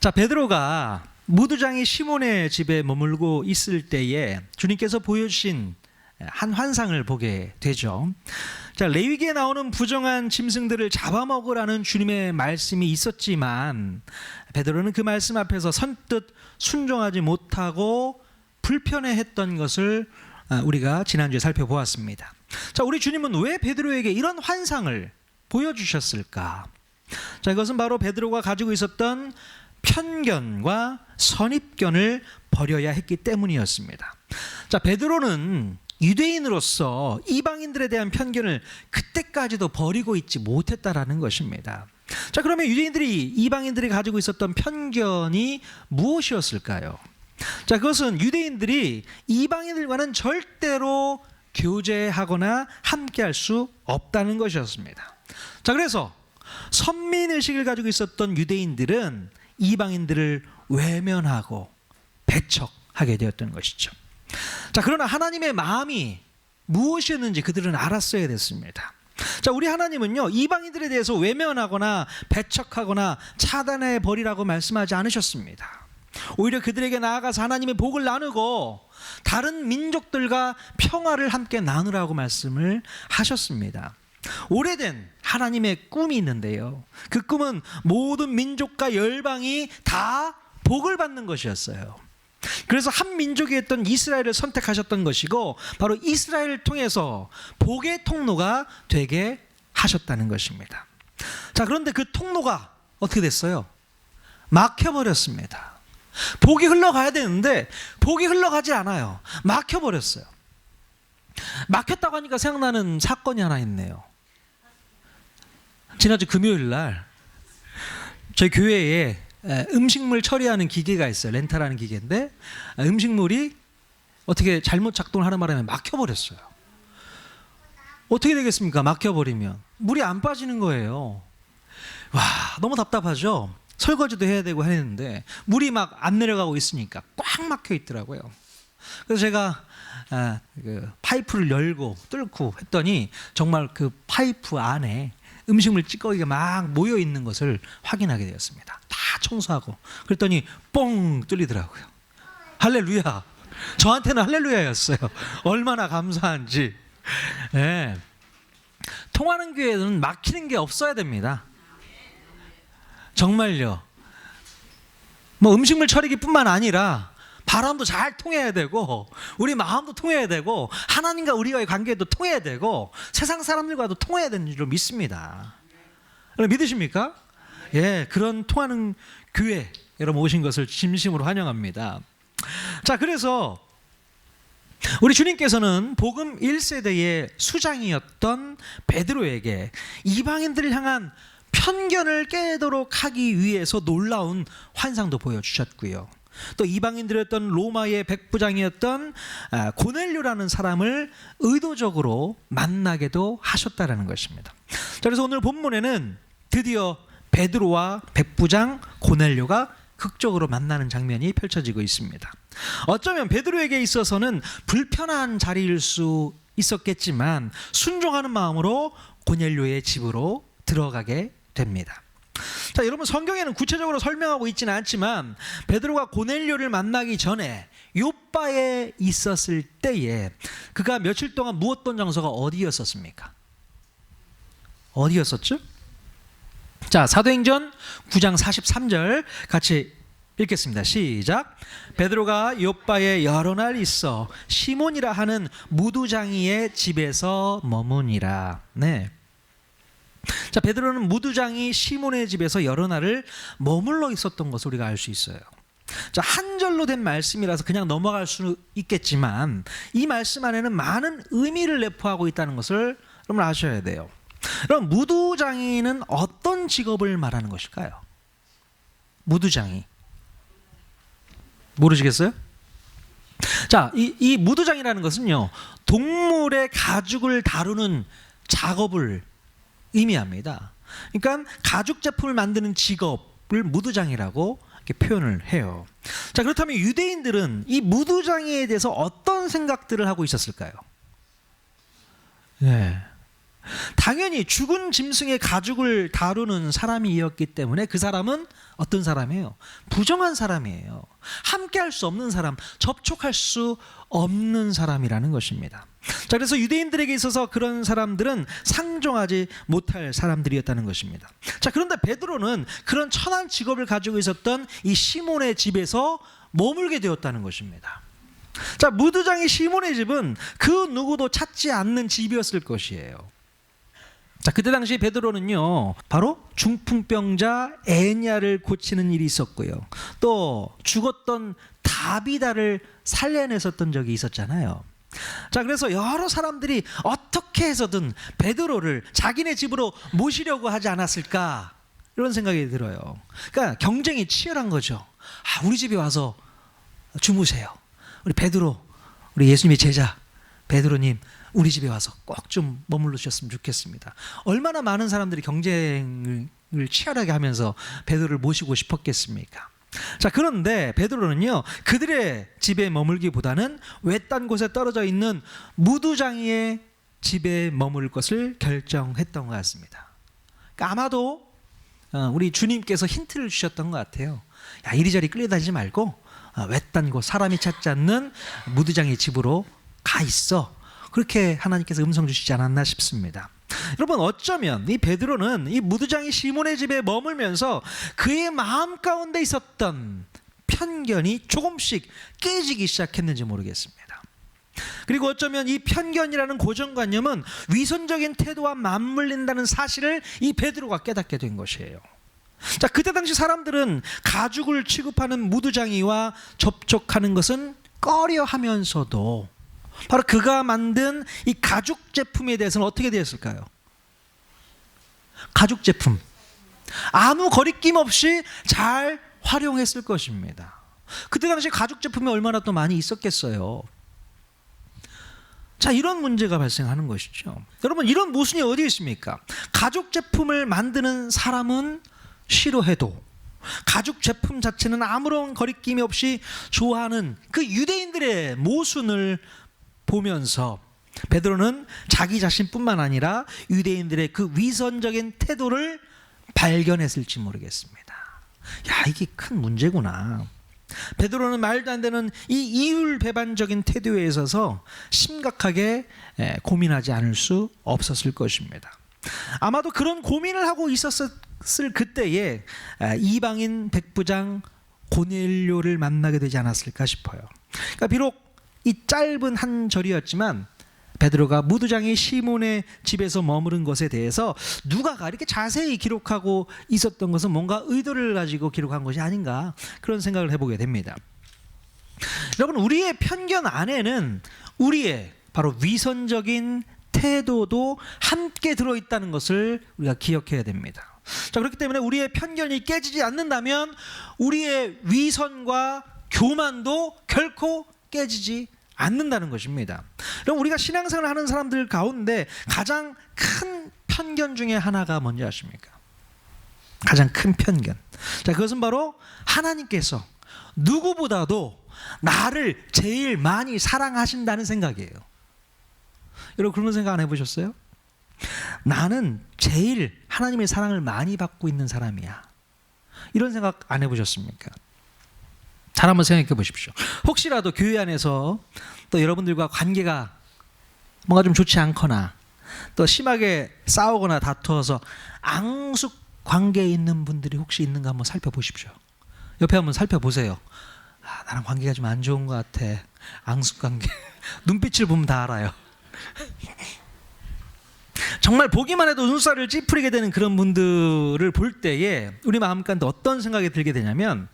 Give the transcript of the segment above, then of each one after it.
자, 베드로가 무두장이 시몬의 집에 머물고 있을 때에 주님께서 보여주신 한 환상을 보게 되죠. 자, 레위기에 나오는 부정한 짐승들을 잡아먹으라는 주님의 말씀이 있었지만 베드로는 그 말씀 앞에서 선뜻 순종하지 못하고 불편해했던 것을 우리가 지난주에 살펴보았습니다. 자, 우리 주님은 왜 베드로에게 이런 환상을 보여주셨을까? 자, 이것은 바로 베드로가 가지고 있었던 편견과 선입견을 버려야 했기 때문이었습니다. 자, 베드로는 유대인으로서 이방인들에 대한 편견을 그때까지도 버리고 있지 못했다라는 것입니다. 자, 그러면 이방인들이 가지고 있었던 편견이 무엇이었을까요? 자, 그것은 유대인들이 이방인들과는 절대로 교제하거나 함께할 수 없다는 것이었습니다. 자, 그래서 선민의식을 가지고 있었던 유대인들은 이방인들을 외면하고 배척하게 되었던 것이죠. 자, 그러나 하나님의 마음이 무엇이었는지 그들은 알았어야 됐습니다. 자, 우리 하나님은요, 이방인들에 대해서 외면하거나 배척하거나 차단해 버리라고 말씀하지 않으셨습니다. 오히려 그들에게 나아가서 하나님의 복을 나누고 다른 민족들과 평화를 함께 나누라고 말씀을 하셨습니다. 오래된 하나님의 꿈이 있는데요, 그 꿈은 모든 민족과 열방이 다 복을 받는 것이었어요. 그래서 한 민족이었던 이스라엘을 선택하셨던 것이고 바로 이스라엘을 통해서 복의 통로가 되게 하셨다는 것입니다. 자, 그런데 그 통로가 어떻게 됐어요? 막혀버렸습니다. 복이 흘러가야 되는데 복이 흘러가지 않아요. 막혀버렸어요. 막혔다고 하니까 생각나는 사건이 하나 있네요. 지난주 금요일 날 저희 교회에 음식물 처리하는 기계가 있어요. 렌탈하는 기계인데 음식물이 어떻게 잘못 작동을 하는 바람에 막혀버렸어요. 어떻게 되겠습니까? 막혀버리면 물이 안 빠지는 거예요. 와, 너무 답답하죠? 설거지도 해야 되고 했는데 물이 막 안 내려가고 있으니까 꽉 막혀 있더라고요. 그래서 제가 그 파이프를 열고 뚫고 했더니 정말 그 파이프 안에 음식물 찌꺼기가 막 모여 있는 것을 확인하게 되었습니다. 다 청소하고 그랬더니 뻥 뚫리더라고요. 할렐루야. 저한테는 할렐루야였어요. 얼마나 감사한지. 네. 통하는 교회는 막히는 게 없어야 됩니다. 정말요. 뭐 음식물 처리기뿐만 아니라 바람도 잘 통해야 되고 우리 마음도 통해야 되고 하나님과 우리와의 관계도 통해야 되고 세상 사람들과도 통해야 되는 줄로 믿습니다. 믿으십니까? 예, 그런 통하는 교회 여러분 오신 것을 진심으로 환영합니다. 자, 그래서 우리 주님께서는 복음 1세대의 수장이었던 베드로에게 이방인들을 향한 편견을 깨도록 하기 위해서 놀라운 환상도 보여주셨고요. 또 이방인들이었던 로마의 백부장이었던 고넬료라는 사람을 의도적으로 만나게도 하셨다라는 것입니다. 자, 그래서 오늘 본문에는 드디어 베드로와 백부장 고넬료가 극적으로 만나는 장면이 펼쳐지고 있습니다. 어쩌면 베드로에게 있어서는 불편한 자리일 수 있었겠지만 순종하는 마음으로 고넬료의 집으로 들어가게 됩니다. 자, 여러분 성경에는 구체적으로 설명하고 있지는 않지만 베드로가 고넬료를 만나기 전에 요빠에 있었을 때에 그가 며칠 동안 묵었던 장소가 어디였었습니까? 어디였었죠? 자, 사도행전 9장 43절 같이 읽겠습니다. 시작. 베드로가 요빠에 여러 날 있어 시몬이라 하는 무두장이의 집에서 머무니라. 네. 자, 베드로는 무두장이 시몬의 집에서 여러 날을 머물러 있었던 것을 우리가 알 수 있어요. 자, 한 절로 된 말씀이라서 그냥 넘어갈 수 있겠지만 이 말씀 안에는 많은 의미를 내포하고 있다는 것을 여러분 아셔야 돼요. 그럼 무두장이는 어떤 직업을 말하는 것일까요? 무두장이 모르시겠어요? 자, 이 무두장이라는 것은요, 동물의 가죽을 다루는 작업을 의미합니다. 그러니까 가죽 제품을 만드는 직업을 무두장이라고 이렇게 표현을 해요. 자, 그렇다면 유대인들은 이 무두장이에 대해서 어떤 생각들을 하고 있었을까요? 네. 당연히 죽은 짐승의 가죽을 다루는 사람이었기 때문에 그 사람은 어떤 사람이에요? 부정한 사람이에요. 함께할 수 없는 사람, 접촉할 수 없는 사람이라는 것입니다. 자, 그래서 유대인들에게 있어서 그런 사람들은 상종하지 못할 사람들이었다는 것입니다. 자, 그런데 베드로는 그런 천한 직업을 가지고 있었던 이 시몬의 집에서 머물게 되었다는 것입니다. 자, 무두장의 시몬의 집은 그 누구도 찾지 않는 집이었을 것이에요. 자, 그때 당시 베드로는요, 바로 중풍병자 에냐를 고치는 일이 있었고요, 또 죽었던 다비다를 살려냈었던 적이 있었잖아요. 자, 그래서 여러 사람들이 어떻게 해서든 베드로를 자기네 집으로 모시려고 하지 않았을까, 이런 생각이 들어요. 그러니까 경쟁이 치열한 거죠. 우리 집에 와서 주무세요. 우리 베드로, 우리 예수님의 제자 베드로님, 우리 집에 와서 꼭 좀 머물러 주셨으면 좋겠습니다. 얼마나 많은 사람들이 경쟁을 치열하게 하면서 베드로를 모시고 싶었겠습니까? 자, 그런데 베드로는요, 그들의 집에 머물기보다는 외딴 곳에 떨어져 있는 무두장이의 집에 머물 것을 결정했던 것 같습니다. 그러니까 아마도 우리 주님께서 힌트를 주셨던 것 같아요. 야, 이리저리 끌려다니지 말고 외딴 곳, 사람이 찾지 않는 무두장의 집으로 가 있어. 그렇게 하나님께서 음성 주시지 않았나 싶습니다. 여러분, 어쩌면 이 베드로는 이 무두장이 시몬의 집에 머물면서 그의 마음 가운데 있었던 편견이 조금씩 깨지기 시작했는지 모르겠습니다. 그리고 어쩌면 이 편견이라는 고정관념은 위선적인 태도와 맞물린다는 사실을 이 베드로가 깨닫게 된 것이에요. 자, 그때 당시 사람들은 가죽을 취급하는 무두장이와 접촉하는 것은 꺼려하면서도 바로 그가 만든 이 가죽 제품에 대해서는 어떻게 되었을까요? 가죽 제품, 아무 거리낌 없이 잘 활용했을 것입니다. 그때 당시 가죽 제품이 얼마나 또 많이 있었겠어요. 자, 이런 문제가 발생하는 것이죠. 여러분, 이런 모순이 어디에 있습니까? 가죽 제품을 만드는 사람은 싫어해도 가죽 제품 자체는 아무런 거리낌이 없이 좋아하는 그 유대인들의 모순을 보면서 베드로는 자기 자신뿐만 아니라 유대인들의 그 위선적인 태도를 발견했을지 모르겠습니다. 야, 이게 큰 문제구나. 베드로는 말도 안 되는 이 이율배반적인 태도에 있어서 심각하게 고민하지 않을 수 없었을 것입니다. 아마도 그런 고민을 하고 있었을 그때에 이방인 백부장 고넬료를 만나게 되지 않았을까 싶어요. 그러니까 비록 이 짧은 한 절이었지만 베드로가 무두장이 시몬의 집에서 머무른 것에 대해서 누가가 이렇게 자세히 기록하고 있었던 것은 뭔가 의도를 가지고 기록한 것이 아닌가, 그런 생각을 해보게 됩니다. 여러분, 우리의 편견 안에는 우리의 바로 위선적인 태도도 함께 들어있다는 것을 우리가 기억해야 됩니다. 자, 그렇기 때문에 우리의 편견이 깨지지 않는다면 우리의 위선과 교만도 결코 깨지지 않는다는 것입니다. 그럼 우리가 신앙생활을 하는 사람들 가운데 가장 큰 편견 중에 하나가 뭔지 아십니까? 가장 큰 편견. 자, 그것은 바로 하나님께서 누구보다도 나를 제일 많이 사랑하신다는 생각이에요. 여러분, 그런 생각 안 해보셨어요? 나는 제일 하나님의 사랑을 많이 받고 있는 사람이야. 이런 생각 안 해보셨습니까? 잘 한번 생각해 보십시오. 혹시라도 교회 안에서 또 여러분들과 관계가 뭔가 좀 좋지 않거나 또 심하게 싸우거나 다투어서 앙숙 관계에 있는 분들이 혹시 있는가 한번 살펴보십시오. 옆에 한번 살펴보세요. 나랑 관계가 좀 안 좋은 것 같아. 앙숙 관계. 눈빛을 보면 다 알아요. 정말 보기만 해도 눈살을 찌푸리게 되는 그런 분들을 볼 때에 우리 마음 가운데 어떤 생각이 들게 되냐면,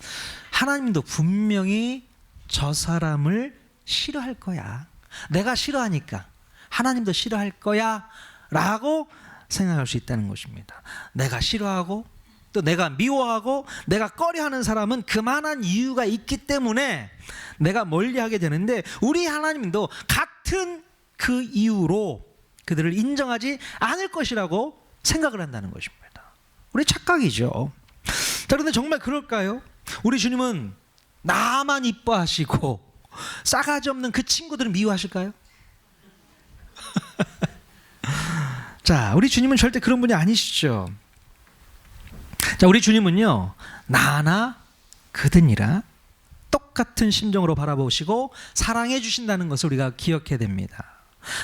하나님도 분명히 저 사람을 싫어할 거야. 내가 싫어하니까 하나님도 싫어할 거야 라고 생각할 수 있다는 것입니다. 내가 싫어하고 또 내가 미워하고 내가 꺼려하는 사람은 그만한 이유가 있기 때문에 내가 멀리하게 되는데, 우리 하나님도 같은 그 이유로 그들을 인정하지 않을 것이라고 생각을 한다는 것입니다. 우리 착각이죠. 자, 그런데 정말 그럴까요? 우리 주님은 나만 이뻐하시고 싸가지 없는 그 친구들은 미워하실까요? 자, 우리 주님은 절대 그런 분이 아니시죠. 자, 우리 주님은요, 나나 그드니라 똑같은 심정으로 바라보시고 사랑해 주신다는 것을 우리가 기억해야 됩니다.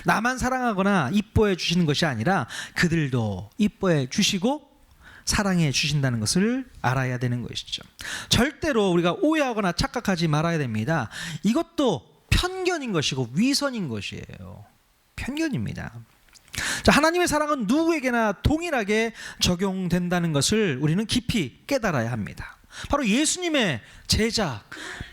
나만 사랑하거나 이뻐해 주시는 것이 아니라 그들도 이뻐해 주시고 사랑해 주신다는 것을 알아야 되는 것이죠. 절대로 우리가 오해하거나 착각하지 말아야 됩니다. 이것도 편견인 것이고 위선인 것이에요. 편견입니다. 자, 하나님의 사랑은 누구에게나 동일하게 적용된다는 것을 우리는 깊이 깨달아야 합니다. 바로 예수님의 제자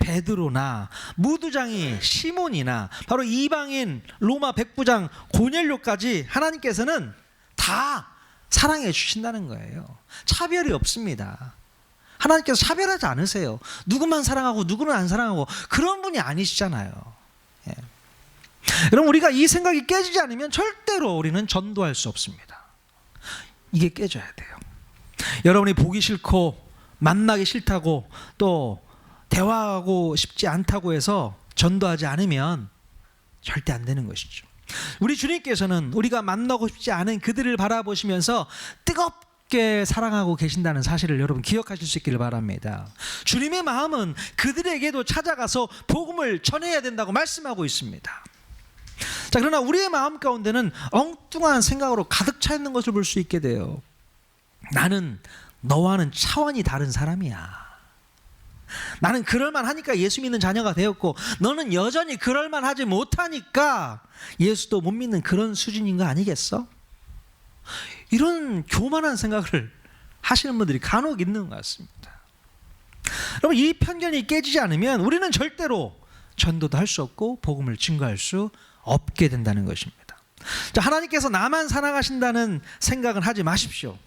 베드로나 무두장이 시몬이나 바로 이방인 로마 백부장 고넬료까지 하나님께서는 다 사랑해 주신다는 거예요. 차별이 없습니다. 하나님께서 차별하지 않으세요. 누구만 사랑하고 누구는 안 사랑하고 그런 분이 아니시잖아요. 예. 여러분, 우리가 이 생각이 깨지지 않으면 절대로 우리는 전도할 수 없습니다. 이게 깨져야 돼요. 여러분이 보기 싫고 만나기 싫다고 또 대화하고 싶지 않다고 해서 전도하지 않으면 절대 안 되는 것이죠. 우리 주님께서는 우리가 만나고 싶지 않은 그들을 바라보시면서 뜨겁게 사랑하고 계신다는 사실을 여러분 기억하실 수 있기를 바랍니다. 주님의 마음은 그들에게도 찾아가서 복음을 전해야 된다고 말씀하고 있습니다. 자, 그러나 우리의 마음 가운데는 엉뚱한 생각으로 가득 차 있는 것을 볼 수 있게 돼요. 나는 너와는 차원이 다른 사람이야. 나는 그럴만 하니까 예수 믿는 자녀가 되었고 너는 여전히 그럴만 하지 못하니까 예수도 못 믿는 그런 수준인 거 아니겠어? 이런 교만한 생각을 하시는 분들이 간혹 있는 것 같습니다. 여러분, 이 편견이 깨지지 않으면 우리는 절대로 전도도 할 수 없고 복음을 증거할 수 없게 된다는 것입니다. 자, 하나님께서 나만 사랑하신다는 생각은 하지 마십시오.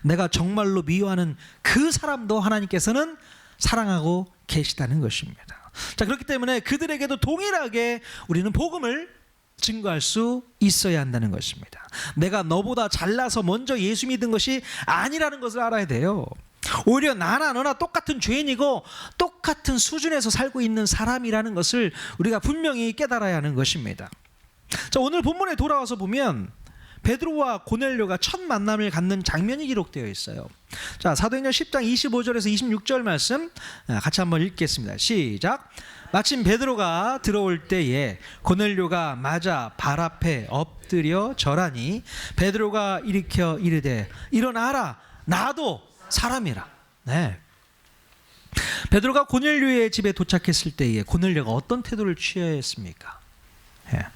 내가 정말로 미워하는 그 사람도 하나님께서는 사랑하고 계시다는 것입니다. 자, 그렇기 때문에 그들에게도 동일하게 우리는 복음을 증거할 수 있어야 한다는 것입니다. 내가 너보다 잘나서 먼저 예수 믿은 것이 아니라는 것을 알아야 돼요. 오히려 나나 너나 똑같은 죄인이고 똑같은 수준에서 살고 있는 사람이라는 것을 우리가 분명히 깨달아야 하는 것입니다. 자, 오늘 본문에 돌아와서 보면 베드로와 고넬료가 첫 만남을 갖는 장면이 기록되어 있어요. 자, 사도행전 10장 25절에서 26절 말씀 같이 한번 읽겠습니다. 시작. 마침 베드로가 들어올 때에 고넬료가 맞아 발 앞에 엎드려 절하니 베드로가 일으켜 이르되 일어나라, 나도 사람이라. 네. 베드로가 고넬료의 집에 도착했을 때에 고넬료가 어떤 태도를 취했습니까? 네.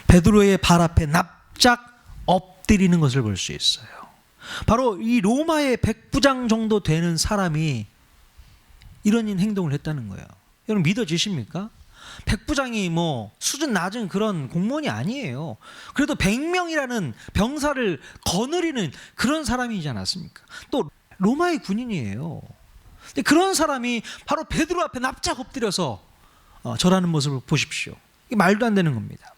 베드로의 발 앞에 납작 엎드리는 것을 볼 수 있어요. 바로 이 로마의 백부장 정도 되는 사람이 이런 행동을 했다는 거예요. 여러분, 믿어지십니까? 백부장이 뭐 수준 낮은 그런 공무원이 아니에요. 그래도 100명이라는 병사를 거느리는 그런 사람이지 않았습니까? 또 로마의 군인이에요. 근데 그런 사람이 바로 베드로 앞에 납작 엎드려서 절하는 모습을 보십시오. 이게 말도 안 되는 겁니다.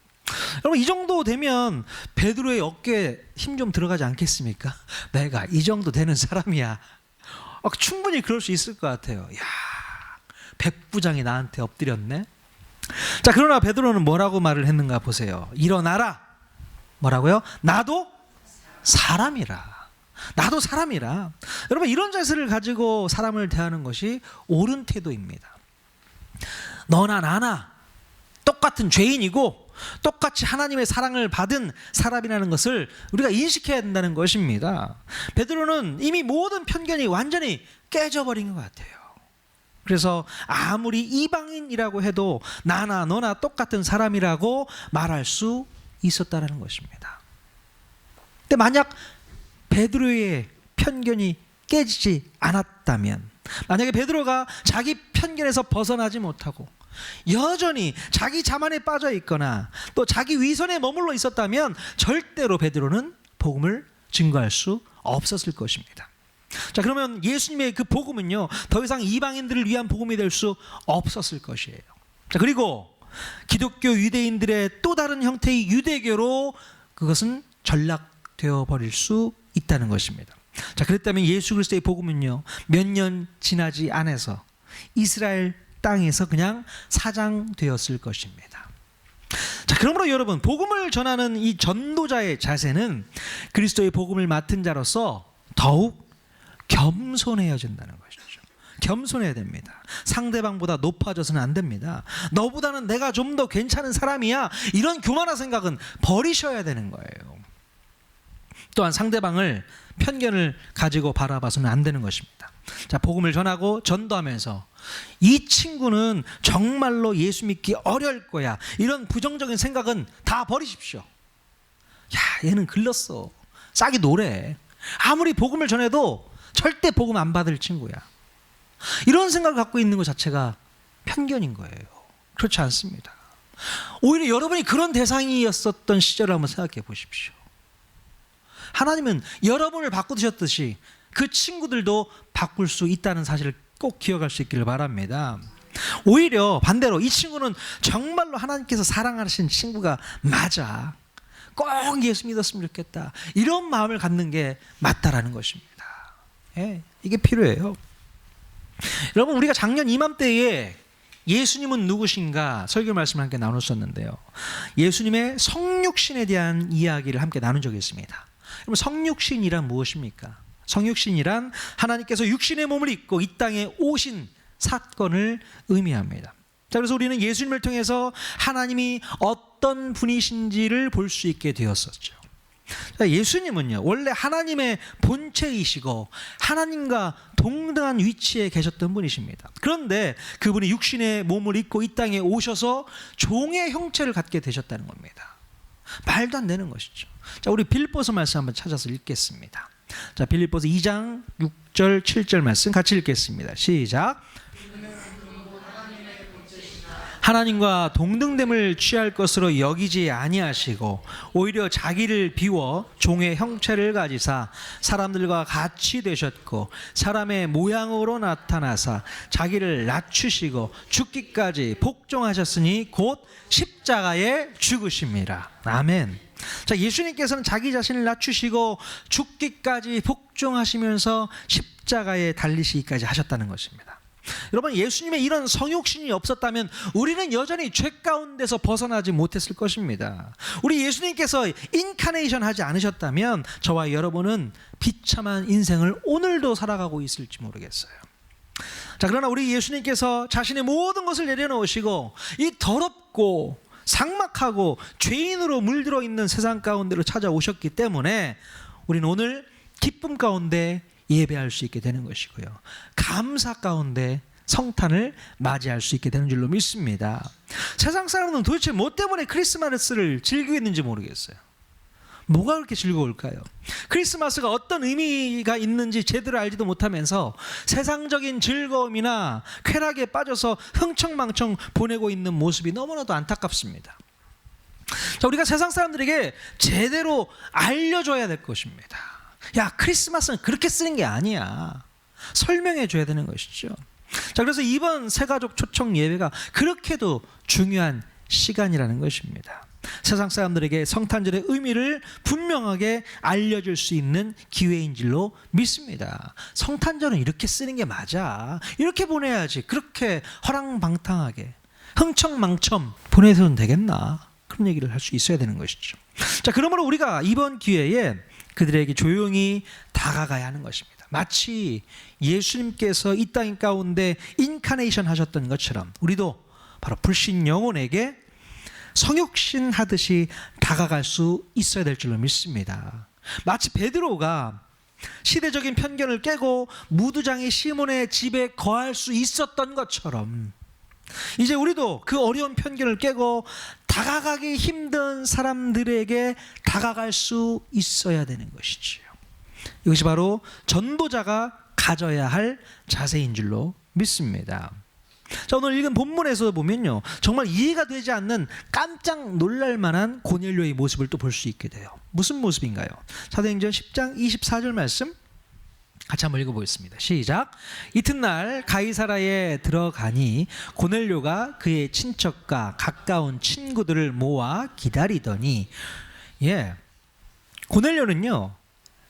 여러분, 이 정도 되면 베드로의 어깨에 힘 좀 들어가지 않겠습니까? 내가 이 정도 되는 사람이야. 충분히 그럴 수 있을 것 같아요. 야, 백부장이 나한테 엎드렸네. 자, 그러나 베드로는 뭐라고 말을 했는가 보세요. 일어나라. 뭐라고요? 나도 사람이라. 나도 사람이라. 여러분, 이런 자세를 가지고 사람을 대하는 것이 옳은 태도입니다. 너나 나나 똑같은 죄인이고 똑같이 하나님의 사랑을 받은 사람이라는 것을 우리가 인식해야 된다는 것입니다. 베드로는 이미 모든 편견이 완전히 깨져버린 것 같아요. 그래서 아무리 이방인이라고 해도 나나 너나 똑같은 사람이라고 말할 수 있었다는 것입니다. 근데 만약 베드로의 편견이 깨지지 않았다면, 만약에 베드로가 자기 편견에서 벗어나지 못하고 여전히 자기 자만에 빠져 있거나 또 자기 위선에 머물러 있었다면 절대로 베드로는 복음을 증거할 수 없었을 것입니다. 자, 그러면 예수님의 그 복음은요, 더 이상 이방인들을 위한 복음이 될 수 없었을 것이에요. 자, 그리고 기독교 유대인들의 또 다른 형태의 유대교로 그것은 전락되어 버릴 수 있다는 것입니다. 자, 그랬다면 예수 그리스도의 복음은요, 몇 년 지나지 않아서 이스라엘 땅에서 그냥 사장되었을 것입니다. 자, 그러므로 여러분, 복음을 전하는 이 전도자의 자세는 그리스도의 복음을 맡은 자로서 더욱 겸손해야 된다는 것이죠. 겸손해야 됩니다. 상대방보다 높아져서는 안 됩니다. 너보다는 내가 좀 더 괜찮은 사람이야, 이런 교만한 생각은 버리셔야 되는 거예요. 또한 상대방을 편견을 가지고 바라봐서는 안 되는 것입니다. 자, 복음을 전하고 전도하면서 이 친구는 정말로 예수 믿기 어려울 거야, 이런 부정적인 생각은 다 버리십시오. 야, 얘는 글렀어, 싹이 노래, 아무리 복음을 전해도 절대 복음 안 받을 친구야, 이런 생각을 갖고 있는 것 자체가 편견인 거예요. 그렇지 않습니다. 오히려 여러분이 그런 대상이었었던 시절을 한번 생각해 보십시오. 하나님은 여러분을 바꾸셨듯이 그 친구들도 바꿀 수 있다는 사실을 꼭 기억할 수 있기를 바랍니다. 오히려 반대로 이 친구는 정말로 하나님께서 사랑하시는 친구가 맞아, 꼭 예수 믿었으면 좋겠다, 이런 마음을 갖는 게 맞다라는 것입니다. 예, 이게 필요해요. 여러분, 우리가 작년 이맘때에 예수님은 누구신가 설교 말씀을 함께 나눴었는데요, 예수님의 성육신에 대한 이야기를 함께 나눈 적이 있습니다. 그럼 성육신이란 무엇입니까? 성육신이란 하나님께서 육신의 몸을 입고 이 땅에 오신 사건을 의미합니다. 자, 그래서 우리는 예수님을 통해서 하나님이 어떤 분이신지를 볼 수 있게 되었었죠. 자, 예수님은요, 원래 하나님의 본체이시고 하나님과 동등한 위치에 계셨던 분이십니다. 그런데 그분이 육신의 몸을 입고 이 땅에 오셔서 종의 형체를 갖게 되셨다는 겁니다. 말도 안 되는 것이죠. 자, 우리 빌립보서 말씀 한번 찾아서 읽겠습니다. 자, 빌립보서 2장 6절 7절 말씀 같이 읽겠습니다. 시작. 하나님과 동등됨을 취할 것으로 여기지 아니하시고 오히려 자기를 비워 종의 형체를 가지사 사람들과 같이 되셨고 사람의 모양으로 나타나사 자기를 낮추시고 죽기까지 복종하셨으니 곧 십자가에 죽으심이라. 아멘. 자, 예수님께서는 자기 자신을 낮추시고 죽기까지 복종하시면서 십자가에 달리시기까지 하셨다는 것입니다. 여러분, 예수님의 이런 성육신이 없었다면 우리는 여전히 죄 가운데서 벗어나지 못했을 것입니다. 우리 예수님께서 인카네이션 하지 않으셨다면 저와 여러분은 비참한 인생을 오늘도 살아가고 있을지 모르겠어요. 자, 그러나 우리 예수님께서 자신의 모든 것을 내려놓으시고 이 더럽고 삭막하고 죄인으로 물들어 있는 세상 가운데로 찾아오셨기 때문에 우리는 오늘 기쁨 가운데 예배할 수 있게 되는 것이고요, 감사 가운데 성탄을 맞이할 수 있게 되는 줄로 믿습니다. 세상 사람은 도대체 뭐 때문에 크리스마스를 즐기겠는지 모르겠어요. 뭐가 그렇게 즐거울까요? 크리스마스가 어떤 의미가 있는지 제대로 알지도 못하면서 세상적인 즐거움이나 쾌락에 빠져서 흥청망청 보내고 있는 모습이 너무나도 안타깝습니다. 자, 우리가 세상 사람들에게 제대로 알려줘야 될 것입니다. 야, 크리스마스는 그렇게 쓰는 게 아니야, 설명해 줘야 되는 것이죠. 자, 그래서 이번 새가족 초청 예배가 그렇게도 중요한 시간이라는 것입니다. 세상 사람들에게 성탄절의 의미를 분명하게 알려줄 수 있는 기회인 줄로 믿습니다. 성탄절은 이렇게 쓰는 게 맞아, 이렇게 보내야지, 그렇게 허랑방탕하게 흥청망청 보내서는 되겠나, 그런 얘기를 할 수 있어야 되는 것이죠. 자, 그러므로 우리가 이번 기회에 그들에게 조용히 다가가야 하는 것입니다. 마치 예수님께서 이 땅 가운데 인카네이션 하셨던 것처럼 우리도 바로 불신 영혼에게 성육신 하듯이 다가갈 수 있어야 될 줄로 믿습니다. 마치 베드로가 시대적인 편견을 깨고 무두장이 시몬의 집에 거할 수 있었던 것처럼 이제 우리도 그 어려운 편견을 깨고 다가가기 힘든 사람들에게 다가갈 수 있어야 되는 것이지요. 이것이 바로 전도자가 가져야 할 자세인 줄로 믿습니다. 자, 오늘 읽은 본문에서 보면요, 정말 이해가 되지 않는 깜짝 놀랄 만한 고넬료의 모습을 또 볼 수 있게 돼요. 무슨 모습인가요? 사도행전 10장 24절 말씀 같이 한번 읽어보겠습니다. 시작. 이튿날 가이사라에 들어가니 고넬료가 그의 친척과 가까운 친구들을 모아 기다리더니, 고넬료는요,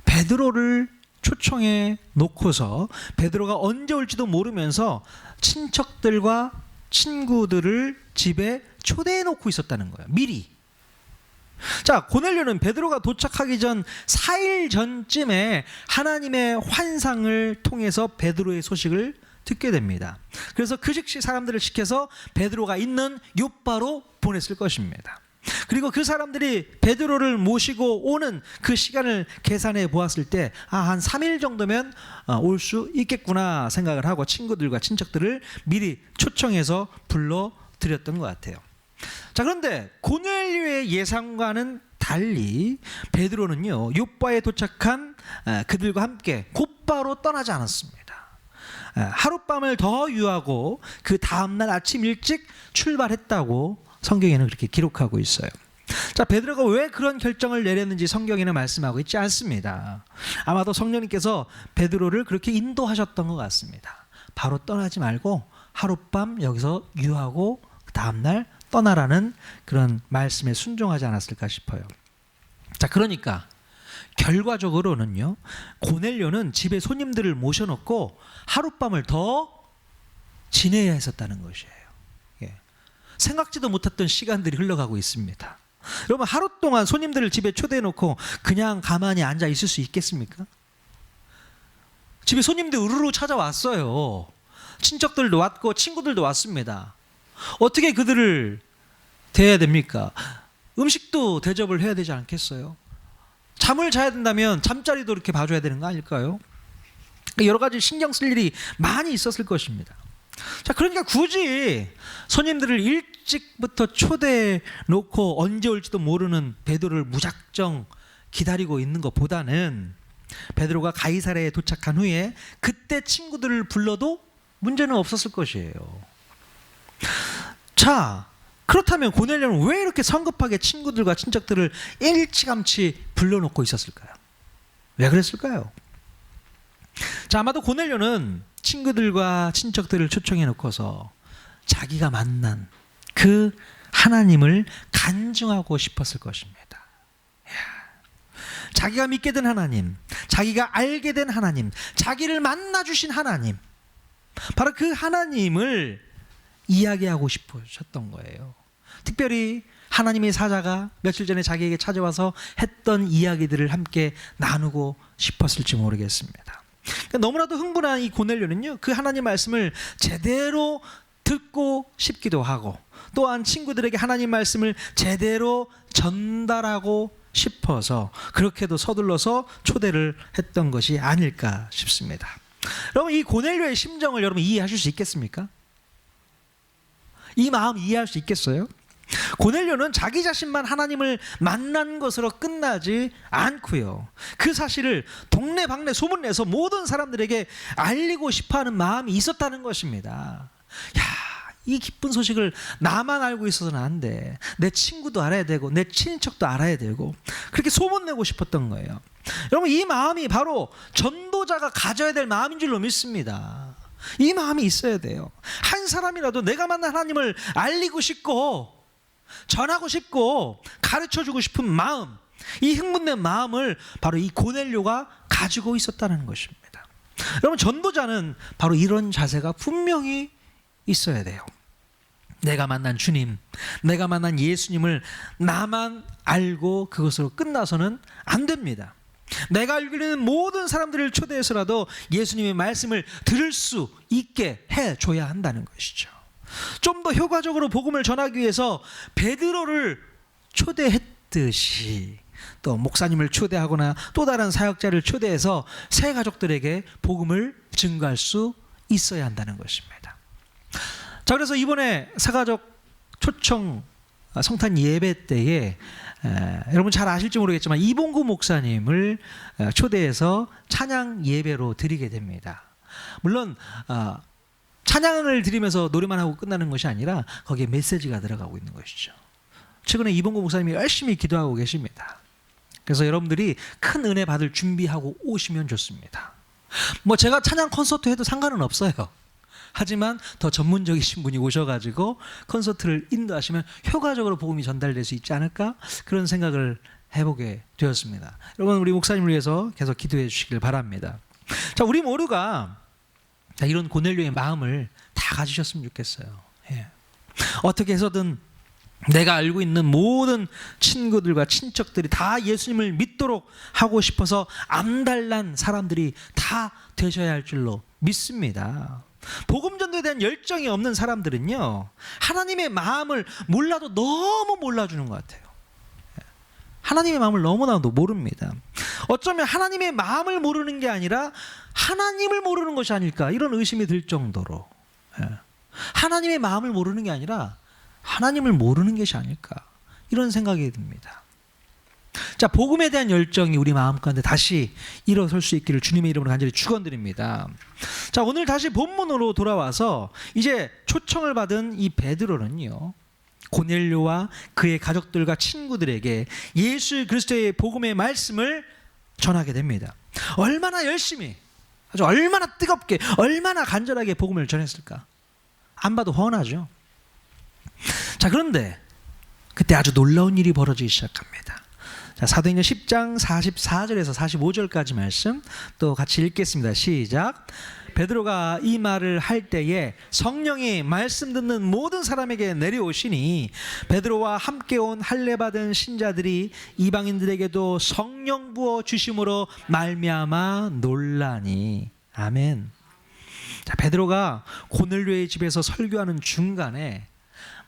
베드로를 초청해 놓고서 베드로가 언제 올지도 모르면서 친척들과 친구들을 집에 초대해 놓고 있었다는 거예요. 미리. 자, 고넬료는 베드로가 도착하기 전 4일 전쯤에 하나님의 환상을 통해서 베드로의 소식을 듣게 됩니다. 그래서 그 즉시 사람들을 시켜서 베드로가 있는 요바로 보냈을 것입니다. 그리고 그 사람들이 베드로를 모시고 오는 그 시간을 계산해 보았을 때 한 3일 정도면 올 수 있겠구나 생각을 하고 친구들과 친척들을 미리 초청해서 불러드렸던 것 같아요. 자, 그런데 고넬료의 예상과는 달리 베드로는요, 요바에 도착한 그들과 함께 곧바로 떠나지 않았습니다. 하룻밤을 더 유하고 그 다음날 아침 일찍 출발했다고 성경에는 그렇게 기록하고 있어요. 자, 베드로가 왜 그런 결정을 내렸는지 성경에는 말씀하고 있지 않습니다. 아마도 성령님께서 베드로를 그렇게 인도하셨던 것 같습니다. 바로 떠나지 말고 하룻밤 여기서 유하고 그 다음날 떠나라는 그런 말씀에 순종하지 않았을까 싶어요. 자, 그러니까 결과적으로는요, 고넬료는 집에 손님들을 모셔놓고 하룻밤을 더 지내야 했었다는 것이에요. 예. 생각지도 못했던 시간들이 흘러가고 있습니다. 여러분, 하루 동안 손님들을 집에 초대해놓고 그냥 가만히 앉아 있을 수 있겠습니까? 집에 손님들 우르르 찾아왔어요. 친척들도 왔고 친구들도 왔습니다. 어떻게 그들을 대해야 됩니까? 음식도 대접을 해야 되지 않겠어요? 잠을 자야 된다면 잠자리도 이렇게 봐줘야 되는 거 아닐까요? 여러 가지 신경 쓸 일이 많이 있었을 것입니다. 자, 그러니까 굳이 손님들을 일찍부터 초대해 놓고 언제 올지도 모르는 베드로를 무작정 기다리고 있는 것보다는 베드로가 가이사랴에 도착한 후에 그때 친구들을 불러도 문제는 없었을 것이에요. 자, 그렇다면 고넬료는 왜 이렇게 성급하게 친구들과 친척들을 일찌감치 불러놓고 있었을까요? 왜 그랬을까요? 자, 아마도 고넬료는 친구들과 친척들을 초청해 놓고서 자기가 만난 그 하나님을 간증하고 싶었을 것입니다. 자기가 믿게 된 하나님, 자기가 알게 된 하나님, 자기를 만나 주신 하나님, 바로 그 하나님을 이야기하고 싶으셨던 거예요. 특별히 하나님의 사자가 며칠 전에 자기에게 찾아와서 했던 이야기들을 함께 나누고 싶었을지 모르겠습니다. 그러니까 너무나도 흥분한 이 고넬료는요, 그 하나님 말씀을 제대로 듣고 싶기도 하고 또한 친구들에게 하나님 말씀을 제대로 전달하고 싶어서 그렇게도 서둘러서 초대를 했던 것이 아닐까 싶습니다. 여러분, 이 고넬료의 심정을 여러분 이해하실 수 있겠습니까? 이 마음 이해할 수 있겠어요? 고넬료는 자기 자신만 하나님을 만난 것으로 끝나지 않고요, 그 사실을 동네방네 소문내서 모든 사람들에게 알리고 싶어하는 마음이 있었다는 것입니다. 야, 이 기쁜 소식을 나만 알고 있어서는 안 돼. 내 친구도 알아야 되고 내 친척도 알아야 되고 그렇게 소문내고 싶었던 거예요. 여러분, 이 마음이 바로 전도자가 가져야 될 마음인 줄로 믿습니다. 이 마음이 있어야 돼요. 한 사람이라도 내가 만난 하나님을 알리고 싶고 전하고 싶고 가르쳐주고 싶은 마음, 이 흥분된 마음을 바로 이 고넬료가 가지고 있었다는 것입니다. 여러분, 전도자는 바로 이런 자세가 분명히 있어야 돼요. 내가 만난 주님, 내가 만난 예수님을 나만 알고 그것으로 끝나서는 안 됩니다. 내가 알고 있는 모든 사람들을 초대해서라도 예수님의 말씀을 들을 수 있게 해줘야 한다는 것이죠. 좀 더 효과적으로 복음을 전하기 위해서 베드로를 초대했듯이 또 목사님을 초대하거나 또 다른 사역자를 초대해서 새 가족들에게 복음을 증거할 수 있어야 한다는 것입니다. 자, 그래서 이번에 새가족 초청 성탄 예배 때에 여러분 잘 아실지 모르겠지만 이봉구 목사님을 초대해서 찬양 예배로 드리게 됩니다. 물론 찬양을 드리면서 노래만 하고 끝나는 것이 아니라 거기에 메시지가 들어가고 있는 것이죠. 최근에 이봉구 목사님이 열심히 기도하고 계십니다. 그래서 여러분들이 큰 은혜 받을 준비하고 오시면 좋습니다. 뭐 제가 찬양 콘서트 해도 상관은 없어요. 하지만 더 전문적이신 분이 오셔가지고 콘서트를 인도하시면 효과적으로 복음이 전달될 수 있지 않을까, 그런 생각을 해보게 되었습니다. 여러분, 우리 목사님을 위해서 계속 기도해 주시길 바랍니다. 자, 우리 모두가 이런 고넬료의 마음을 다 가지셨으면 좋겠어요. 예. 어떻게 해서든 내가 알고 있는 모든 친구들과 친척들이 다 예수님을 믿도록 하고 싶어서 암달난 사람들이 다 되셔야 할 줄로 믿습니다. 복음 전도에 대한 열정이 없는 사람들은요, 하나님의 마음을 몰라도 너무 몰라주는 것 같아요. 하나님의 마음을 너무나도 모릅니다. 어쩌면 하나님의 마음을 모르는 게 아니라 하나님을 모르는 것이 아닐까, 이런 의심이 들 정도로, 하나님의 마음을 모르는 게 아니라 하나님을 모르는 것이 아닐까, 이런 생각이 듭니다. 자, 복음에 대한 열정이 우리 마음 가운데 다시 일어설 수 있기를 주님의 이름으로 간절히 축원드립니다. 자, 오늘 다시 본문으로 돌아와서 이제 초청을 받은 이 베드로는요, 고넬료와 그의 가족들과 친구들에게 예수 그리스도의 복음의 말씀을 전하게 됩니다. 얼마나 열심히, 아주 얼마나 뜨겁게, 얼마나 간절하게 복음을 전했을까? 안 봐도 훤하죠. 자, 그런데 그때 아주 놀라운 일이 벌어지기 시작합니다. 자, 사도행전 10장 44절에서 45절까지 말씀 또 같이 읽겠습니다. 시작. 베드로가 이 말을 할 때에 성령이 말씀 듣는 모든 사람에게 내려오시니 베드로와 함께 온 할례 받은 신자들이 이방인들에게도 성령 부어 주심으로 말미암아 놀라니. 아멘. 자, 베드로가 고넬료의 집에서 설교하는 중간에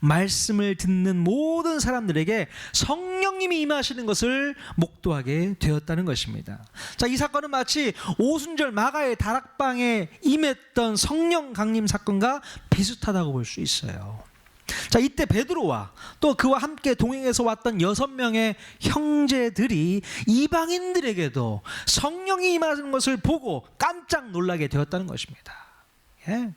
말씀을 듣는 모든 사람들에게 성령님이 임하시는 것을 목도하게 되었다는 것입니다. 자, 이 사건은 마치 오순절 마가의 다락방에 임했던 성령 강림 사건과 비슷하다고 볼 수 있어요. 자, 이때 베드로와 또 그와 함께 동행해서 왔던 6명의 형제들이 이방인들에게도 성령이 임하는 것을 보고 깜짝 놀라게 되었다는 것입니다. 예.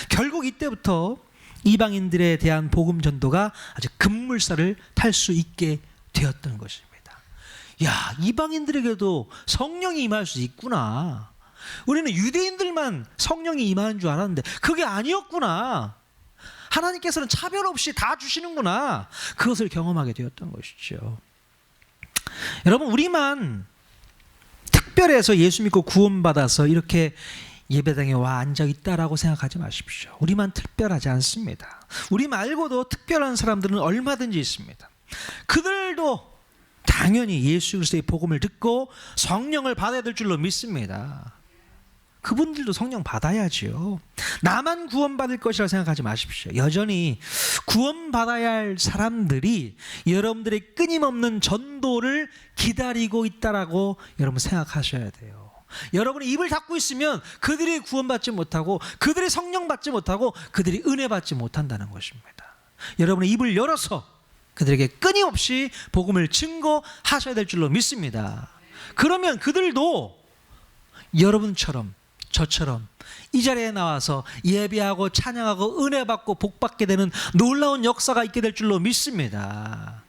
결국 이때부터 이방인들에 대한 복음 전도가 아주 급물살을 탈 수 있게 되었던 것입니다. 야, 이방인들에게도 성령이 임할 수 있구나. 우리는 유대인들만 성령이 임하는 줄 알았는데 그게 아니었구나. 하나님께서는 차별 없이 다 주시는구나. 그것을 경험하게 되었던 것이죠. 여러분, 우리만 특별해서 예수 믿고 구원받아서 이렇게 예배당에 와 앉아 있다라고 생각하지 마십시오. 우리만 특별하지 않습니다. 우리 말고도 특별한 사람들은 얼마든지 있습니다. 그들도 당연히 예수 그리스도의 복음을 듣고 성령을 받아야 될 줄로 믿습니다. 그분들도 성령 받아야지요. 나만 구원받을 것이라 생각하지 마십시오. 여전히 구원받아야 할 사람들이 여러분들의 끊임없는 전도를 기다리고 있다라고 여러분 생각하셔야 돼요. 여러분이 입을 닫고 있으면 그들이 구원받지 못하고 그들이 성령 받지 못하고 그들이 은혜 받지 못한다는 것입니다. 여러분의 입을 열어서 그들에게 끊임없이 복음을 증거하셔야 될 줄로 믿습니다. 그러면 그들도 여러분처럼 저처럼 이 자리에 나와서 예배하고 찬양하고 은혜 받고 복 받게 되는 놀라운 역사가 있게 될 줄로 믿습니다.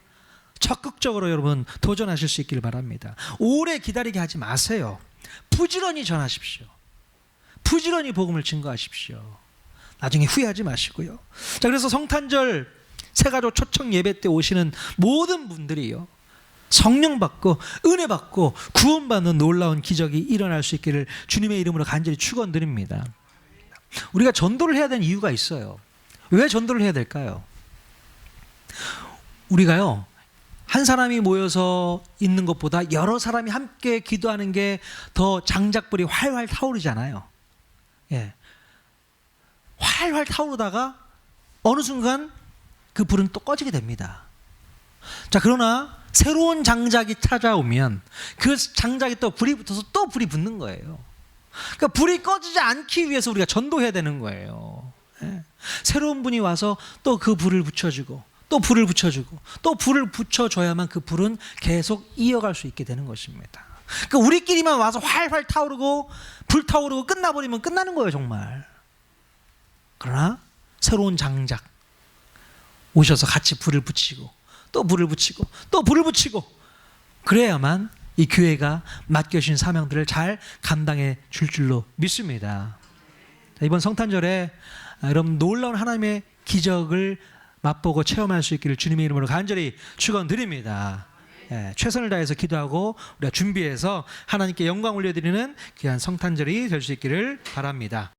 적극적으로 여러분 도전하실 수 있기를 바랍니다. 오래 기다리게 하지 마세요. 부지런히 전하십시오. 부지런히 복음을 증거하십시오. 나중에 후회하지 마시고요. 자, 그래서 성탄절 새가족 초청 예배 때 오시는 모든 분들이요, 성령 받고 은혜 받고 구원받는 놀라운 기적이 일어날 수 있기를 주님의 이름으로 간절히 축원드립니다. 우리가 전도를 해야 되는 이유가 있어요. 왜 전도를 해야 될까요? 우리가요, 한 사람이 모여서 있는 것보다 여러 사람이 함께 기도하는 게 더 장작불이 활활 타오르잖아요. 예. 활활 타오르다가 어느 순간 그 불은 또 꺼지게 됩니다. 자, 그러나 새로운 장작이 찾아오면 그 장작에 또 불이 붙어서 또 불이 붙는 거예요. 그러니까 불이 꺼지지 않기 위해서 우리가 전도해야 되는 거예요. 예. 새로운 분이 와서 또 그 불을 붙여주고 또 불을 붙여주고 또 불을 붙여줘야만 그 불은 계속 이어갈 수 있게 되는 것입니다. 그러니까 우리끼리만 와서 활활 타오르고 불타오르고 끝나버리면 끝나는 거예요, 정말. 그러나 새로운 장작 오셔서 같이 불을 붙이고 또 불을 붙이고 또 불을 붙이고 그래야만 이 교회가 맡겨주신 사명들을 잘 감당해 줄 줄로 믿습니다. 자, 이번 성탄절에 여러분 놀라운 하나님의 기적을 맛보고 체험할 수 있기를 주님의 이름으로 간절히 축원드립니다. 예, 최선을 다해서 기도하고 우리가 준비해서 하나님께 영광 올려드리는 귀한 성탄절이 될 수 있기를 바랍니다.